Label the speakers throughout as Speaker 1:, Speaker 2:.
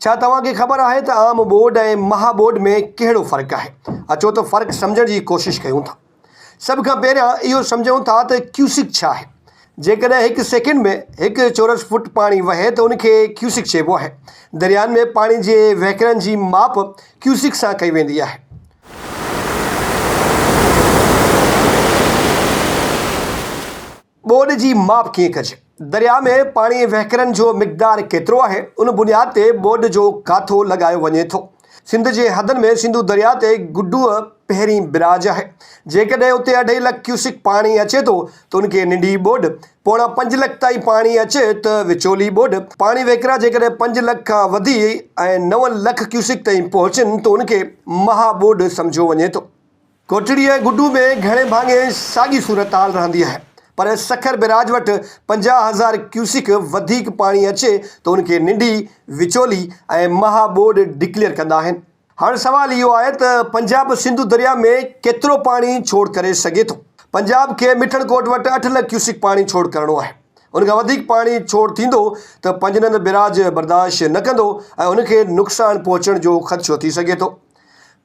Speaker 1: छा तव्हांखे ख़बर आहे त आम बोर्ड ऐं महाबोर्ड में कहिड़ो फ़र्क़ु आहे? अचो त फ़र्क़ु सम्झण जी कोशिशि कयूं था। सभ खां पहिरियां इहो सम्झूं था त क्यूसिक छा आहे। जेकॾहिं हिकु सेकेंड में हिकु चौरस फुट पाणी वहे त उनखे क्यूसिक चइबो आहे। दरियानि में पाणी जे वहिकरनि जी माप क्यूसिक सां कई वेंदी आहे। बोर्ड जी माप कीअं कजे? दरिया में पाणी वहिकरनि जो मिक़दार केतिरो आहे, उन बुनियाद ते बोर्ड जो काथो लॻायो वञे थो। सिंध जे हदनि में सिंधु दरिया ते गुड्डूअ पहिरीं बिराज आहे। जेकॾहिं उते 2.5 लख क्यूसिक पाणी अचे थो त उनखे नंढी बोर्ड, 4.5 लख ताईं पाणी अचे त विचोली बोर्ड, पाणी वहिकरा जेकॾहिं 5 लख खां वधी ऐं 9 लख क्यूसिक ताईं पहुचनि त उनखे महाबोर्ड सम्झो वञे थो। कोटड़ी ऐं गुड्डू में घणे भाङे साॻी सूरत हाल रहंदी आहे, पर सखर बिराज वटि 50,000 क्यूसिक वधीक पाणी अचे त उनखे नंढी, विचोली ऐं महाबोर्ड डिक्लेयर कंदा आहिनि। हाणे सवाल इहो आहे त पंजाब सिंधु दरिया में केतिरो पाणी छोड़ करे सघे थो? पंजाब खे मिठड़कोट वटि 8 लख क्यूसिक पाणी छोड़ करणो आहे। उनखां वधीक पाणी छोड़ थींदो त पंजनंद बिराज बर्दाश्त न कंदो ऐं उनखे नुक़सानु पहुचण जो ख़दशो थी सघे थो।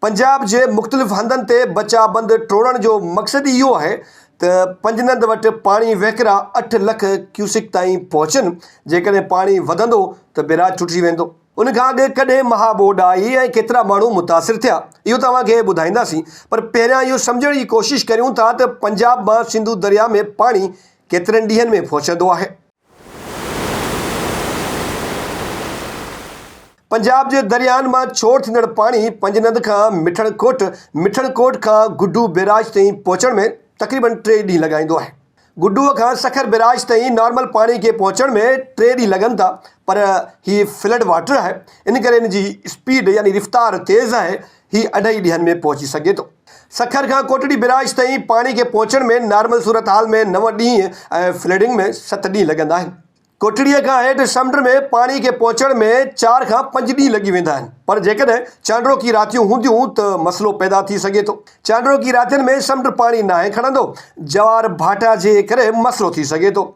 Speaker 1: पंजाब जे मुख़्तलिफ़ हंधनि ते बचाबंद टोड़ण जो मक़सदु इहो आहे त पंजनंद वटि पाणी वहिकरा 8 लख क्यूसिक ताईं पहुचनि। जेकॾहिं पाणी वधंदो त बिराज टुटी वेंदो। उनखां अॻु कॾहिं महाबोर्ड आई ऐं केतिरा माण्हू मुतासिर थिया, इहो तव्हांखे ॿुधाईंदासीं। पर पहिरियां इहो सम्झण जी कोशिशि करियूं था त पंजाब मां सिंधु दरिया में पाणी केतिरनि ॾींहंनि में पहुचंदो आहे। पंजाब जे दरियानि मां छोड़ थींदड़ पाणी पंजनंद खां मिठड़कोट, मिठड़कोट खां गुड्डू बिराज ताईं पहुचण में तक़रीबन 3 ॾींहं लॻाईंदो आहे। गुड्डूअ खां सखर बिराज ताईं नॉर्मल पाणी खे पहुचण में 3 ॾींहं लॻनि था, पर हीअ फ्लड वाटर आहे, इन करे इन जी स्पीड यानी रफ़्तार तेज़ आहे। हीअ 2.5 ॾींहंनि में पहुची सघे थो। सखर खां कोटड़ी बिराज ताईं पाणी खे पहुचण में नॉर्मल सूरत हाल में 9 ॾींहं ऐं फ्लडिंग में 7 ॾींहं लॻंदा आहिनि। कोटड़ीअ खां हेठि समुंड में पाणी खे पहुचण में 4 खां 5 ॾींहं लॻी वेंदा आहिनि। पर जेकॾहिं चांड्रो की रातियूं हूंदियूं त मसइलो पैदा थी सघे थो। चांड्रो की रातियुनि में समुंड पाणी नाहे खणंदो, ज्वार भाटा जे करे मसइलो थी सघे थो।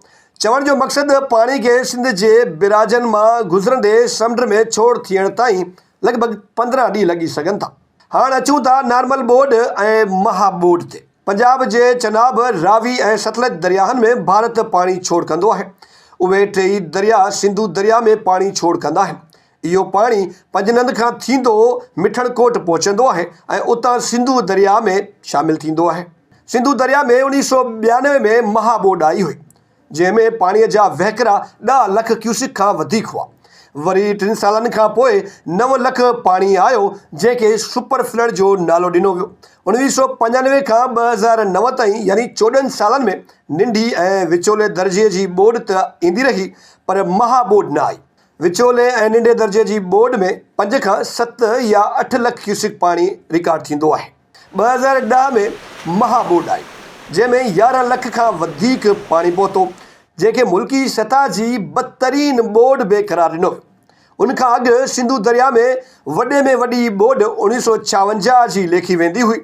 Speaker 1: चवण जो मक़सदु पाणी खे सिंध जे बिराजनि मां गुज़रंदे समुंड में छोड़ थियण ताईं लॻभॻि 15 ॾींहं लॻी सघनि था। हाणे अचूं था नॉर्मल बोर्ड ऐं महाबोर्ड ते। पंजाब जे चनाब, रावी ऐं सतलज दरियाहनि में भारत पाणी छोड़ कंदो आहे। उहे 3 दरिया सिंधु दरिया में पाणी छोड़ कंदा आहिनि। इहो पाणी पंजनंद खां थींदो मिठड़कोट पहुचंदो आहे ऐं उतां सिंधु दरिया में शामिलु थींदो आहे। सिंधु दरिया में 1992 में महाबोर्ड आई हुई, जंहिंमें पाणीअ जा वहिकरा 10 लख क्यूसिक खां वधीक हुआ। वरी 3 सालनि खां पोइ 9 लख पाणी आयो, जंहिंखे सुपर फ्लड जो नालो ॾिनो वियो। 1995 खां 2009 ताईं यानी 14 सालनि में नंढी ऐं विचोले दर्जे जी बोर्ड त ईंदी रही, पर महाबोर्ड न आई। विचोले ऐं नंढे दर्जे जी बोर्ड में 5 खां 7 या 8 लख क्यूसिक पाणी रिकॉर्ड थींदो आहे। 2010 में महाबोर्ड आई, जंहिंमें 11 लख खां वधीक पाणी पहुतो, जंहिंखे मुल्की सतह जी बदतरीन बोर्ड बेक़रार ॾिनो। उनखां अॻु सिंधु दरिया में वॾे में वॾी बोर्ड 1956 जी लेखी वेंदी हुई।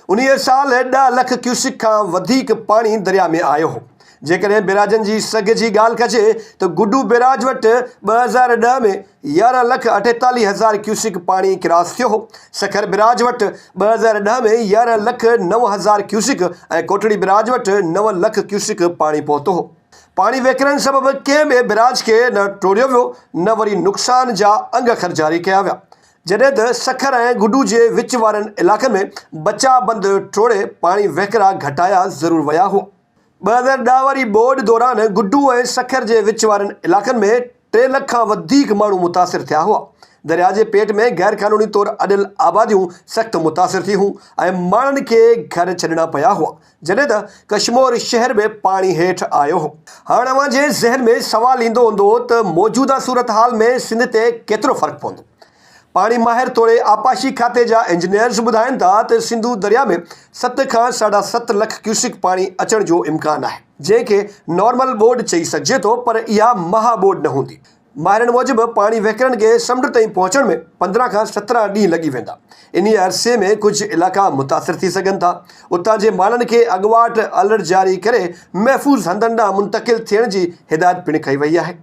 Speaker 1: उन साल 10 लख क्यूसिक खां वधीक पाणी दरिया में आयो हो। जेकॾहिं बिराजनि जी सघ जी ॻाल्हि कजे त गुड्डू बिराज वटि 2010 में 11 लख 48,000 क्यूसिक पाणी क्रॉस थियो हो। सखर बिराज वटि 2010 में 11 लख 9,000 क्यूसिक ऐं कोटड़ी बिराज वटि 9 लख क्यूसिक पाणी पहुतो हो। पाणी वहिकरण सबबि कंहिं बि बिराज खे न टोड़ियो वियो, न वरी नुक़सान जा अंग अखर जारी कया विया। जॾहिं त सखर ऐं गुड्डू जे विच वारनि इलाइक़नि में बचाबंद टोड़े पाणी वहिकरा घटाया ज़रूरु विया हुआ। 2010 वारी बोर्ड दौरान गुड्डू ऐं सखर जे विच वारनि इलाइक़नि में 3 लख खां वधीक माण्हू मुतासिर थिया हुआ। दरिया जे पेट में गैर क़ानूनी तौरु अॾियल आबादियूं सख़्तु मुतासिर थी हुयूं ऐं माण्हुनि खे घर छॾणा पिया हुआ, जॾहिं त कश्मीर शहर में पाणी हेठि आयो हो। हाणे अव्हां जे ज़हन में सवालु ईंदो हूंदो त मौजूदा सूरत हाल में सिंध ते केतिरो फ़र्क़ु पवंदो। पाणी माहिर तौरु आपाशी खाते जा इंजीनियर्स ॿुधाइनि था त सिंधु दरिया में 7 खां 7.5 लख क्यूसिक पाणी अचण जो इम्कानु आहे, जंहिंखे नॉर्मल बोर्ड चई सघिजे थो, पर इहा महाबोर्ड न हूंदी। माहिरनि मूजिबि पाणी वहिकरनि खे समुंड ताईं पहुचण में 15 खां 17 ॾींहं लॻी वेंदा। इन अरसे में कुझु इलाइक़ा मुतासिर थी सघनि था। उतां जे माण्हुनि खे अॻुवाट अलर्ट जारी करे महफ़ूज़ हंधनि ॾांहुं मुंतक़िल थियण जी हिदायत पिणु कई वई आहे।